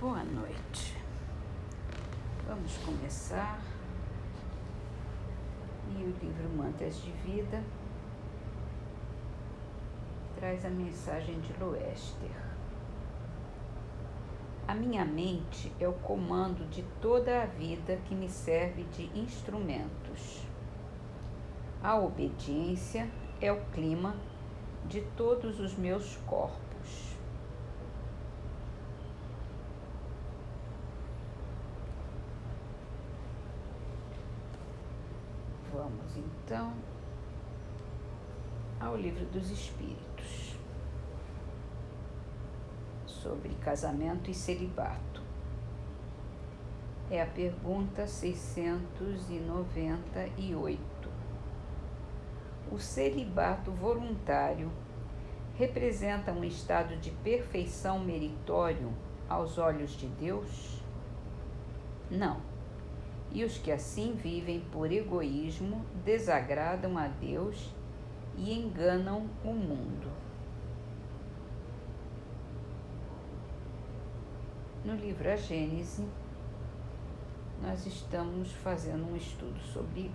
Boa noite. Vamos começar. E o livro Mantras de Vida traz a mensagem de Loester. A minha mente é o comando de toda a vida que me serve de instrumentos. A obediência é o clima de todos os meus corpos. Vamos então ao Livro dos Espíritos, sobre casamento e celibato. É a pergunta 698. O celibato voluntário representa um estado de perfeição meritório aos olhos de Deus? Não. E os que assim vivem por egoísmo desagradam a Deus e enganam o mundo. No livro A Gênese, nós estamos fazendo um estudo sobre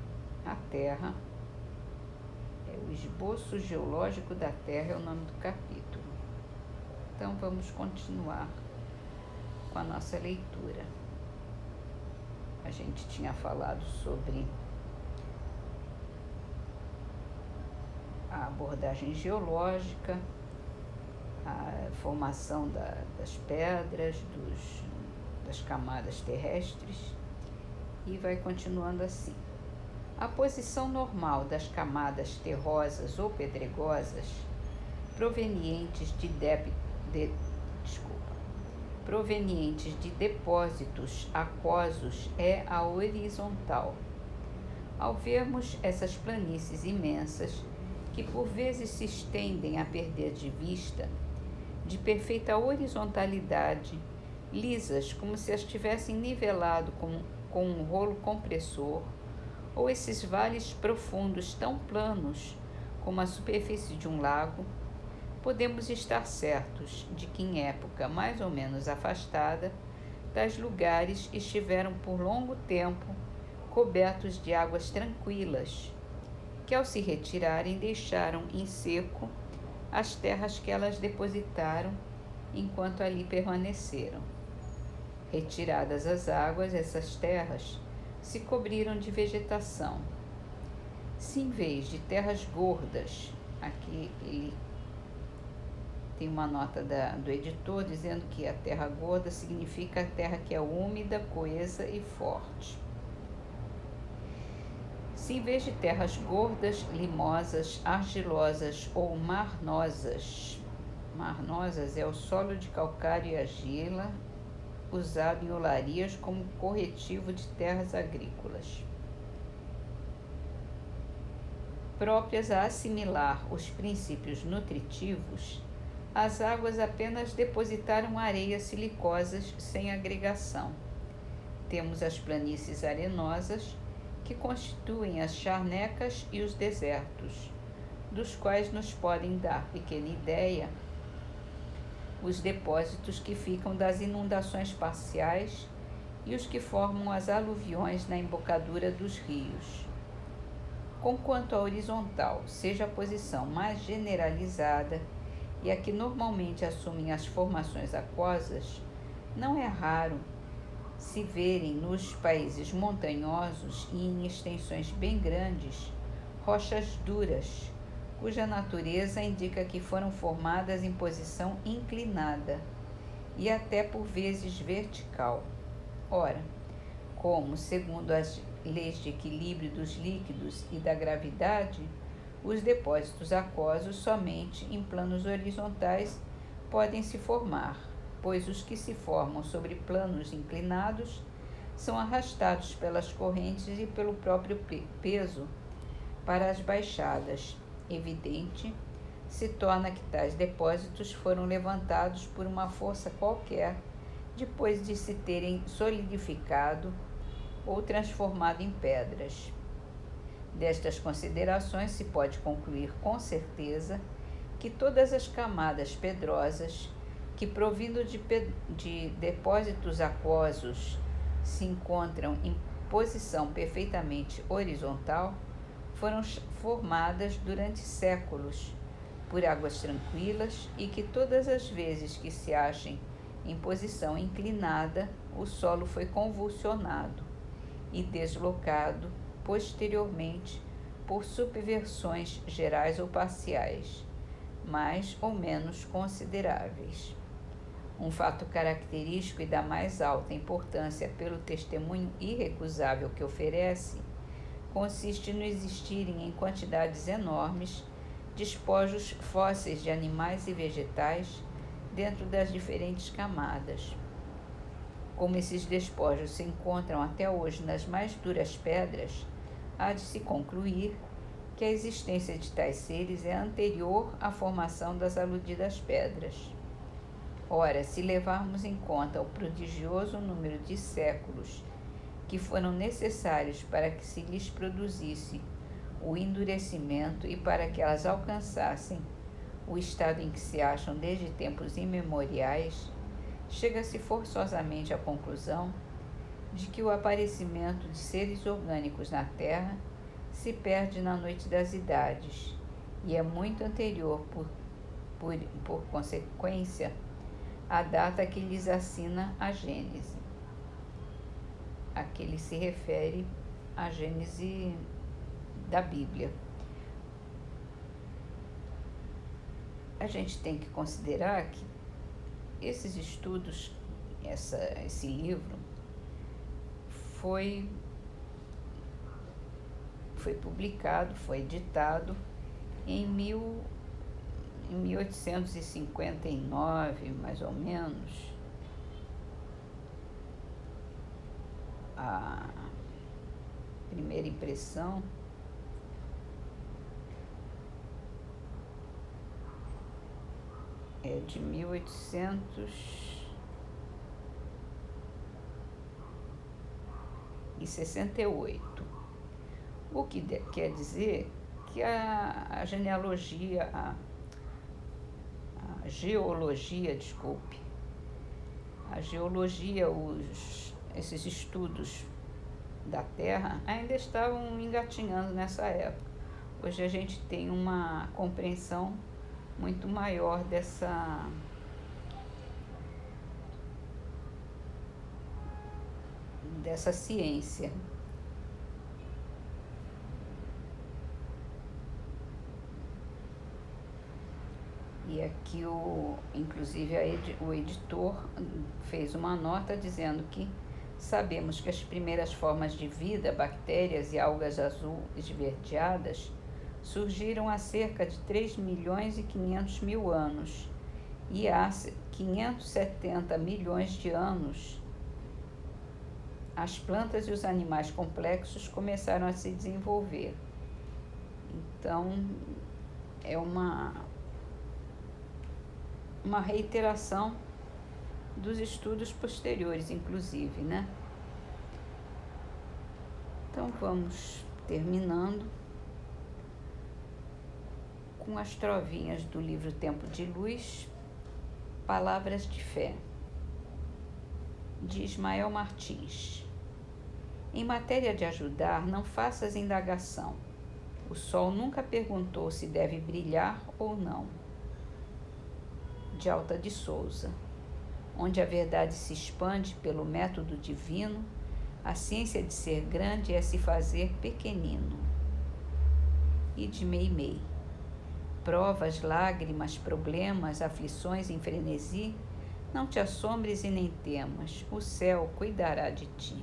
a Terra. O esboço geológico da Terra é o nome do capítulo. Então vamos continuar com a nossa leitura. A gente tinha falado sobre a abordagem geológica, a formação das pedras, das camadas terrestres, e vai continuando assim. A posição normal das camadas terrosas ou pedregosas, provenientes de depósitos aquosos, é a horizontal. Ao vermos essas planícies imensas, que por vezes se estendem a perder de vista, de perfeita horizontalidade, lisas como se as tivessem nivelado com um rolo compressor, ou esses vales profundos tão planos como a superfície de um lago, podemos estar certos de que em época mais ou menos afastada, tais lugares estiveram por longo tempo cobertos de águas tranquilas, que ao se retirarem deixaram em seco as terras que elas depositaram enquanto ali permaneceram. Retiradas as águas, essas terras se cobriram de vegetação. Se em vez de terras gordas, aqui ele tem uma nota do editor dizendo que a terra gorda significa a terra que é úmida, coesa e forte. Se em vez de terras gordas, limosas, argilosas ou marnosas é o solo de calcário e argila usado em olarias como corretivo de terras agrícolas, próprias a assimilar os princípios nutritivos, as águas apenas depositaram areias silicosas sem agregação. Temos as planícies arenosas, que constituem as charnecas e os desertos, dos quais nos podem dar pequena ideia os depósitos que ficam das inundações parciais e os que formam as aluviões na embocadura dos rios. Conquanto a horizontal seja a posição mais generalizada e a que normalmente assumem as formações aquosas, não é raro se verem nos países montanhosos e em extensões bem grandes rochas duras, cuja natureza indica que foram formadas em posição inclinada e até por vezes vertical. Ora, como, segundo as leis de equilíbrio dos líquidos e da gravidade, os depósitos aquosos somente em planos horizontais podem se formar, pois os que se formam sobre planos inclinados são arrastados pelas correntes e pelo próprio peso para as baixadas. Evidente se torna que tais depósitos foram levantados por uma força qualquer depois de se terem solidificado ou transformado em pedras. Destas considerações se pode concluir com certeza que todas as camadas pedrosas que, provindo de depósitos aquosos, se encontram em posição perfeitamente horizontal, foram formadas durante séculos por águas tranquilas e que todas as vezes que se achem em posição inclinada, o solo foi convulsionado e deslocado posteriormente por subversões gerais ou parciais, mais ou menos consideráveis. Um fato característico e da mais alta importância pelo testemunho irrecusável que oferece, consiste no existirem em quantidades enormes despojos fósseis de animais e vegetais dentro das diferentes camadas. Como esses despojos se encontram até hoje nas mais duras pedras, há de se concluir que a existência de tais seres é anterior à formação das aludidas pedras. Ora, se levarmos em conta o prodigioso número de séculos que foram necessários para que se lhes produzisse o endurecimento e para que elas alcançassem o estado em que se acham desde tempos imemoriais, chega-se forçosamente à conclusão de que o aparecimento de seres orgânicos na Terra se perde na noite das idades e é muito anterior, por consequência, à data que lhes assina a Gênese. A que ele se refere à Gênese da Bíblia. A gente tem que considerar que esses estudos, esse livro, foi publicado, foi editado em 1859, mais ou menos. A primeira impressão é de 1868, o que quer dizer que a geologia, esses estudos da Terra ainda estavam engatinhando nessa época. Hoje a gente tem uma compreensão muito maior dessa ciência. E aqui, inclusive, o editor fez uma nota dizendo que sabemos que as primeiras formas de vida, bactérias e algas azul esverdeadas, surgiram há cerca de 3.500.000 anos, e há 570 milhões de anos as plantas e os animais complexos começaram a se desenvolver. Então, é uma reiteração dos estudos posteriores, inclusive, né? Então, vamos terminando com as trovinhas do livro Tempo de Luz, Palavras de Fé, de Ismael Martins. Em matéria de ajudar, não faças indagação. O sol nunca perguntou se deve brilhar ou não. De Alta de Souza. Onde a verdade se expande pelo método divino, a ciência de ser grande é se fazer pequenino. E de Meimei. Provas, lágrimas, problemas, aflições em frenesi, não te assombres e nem temas, o céu cuidará de ti.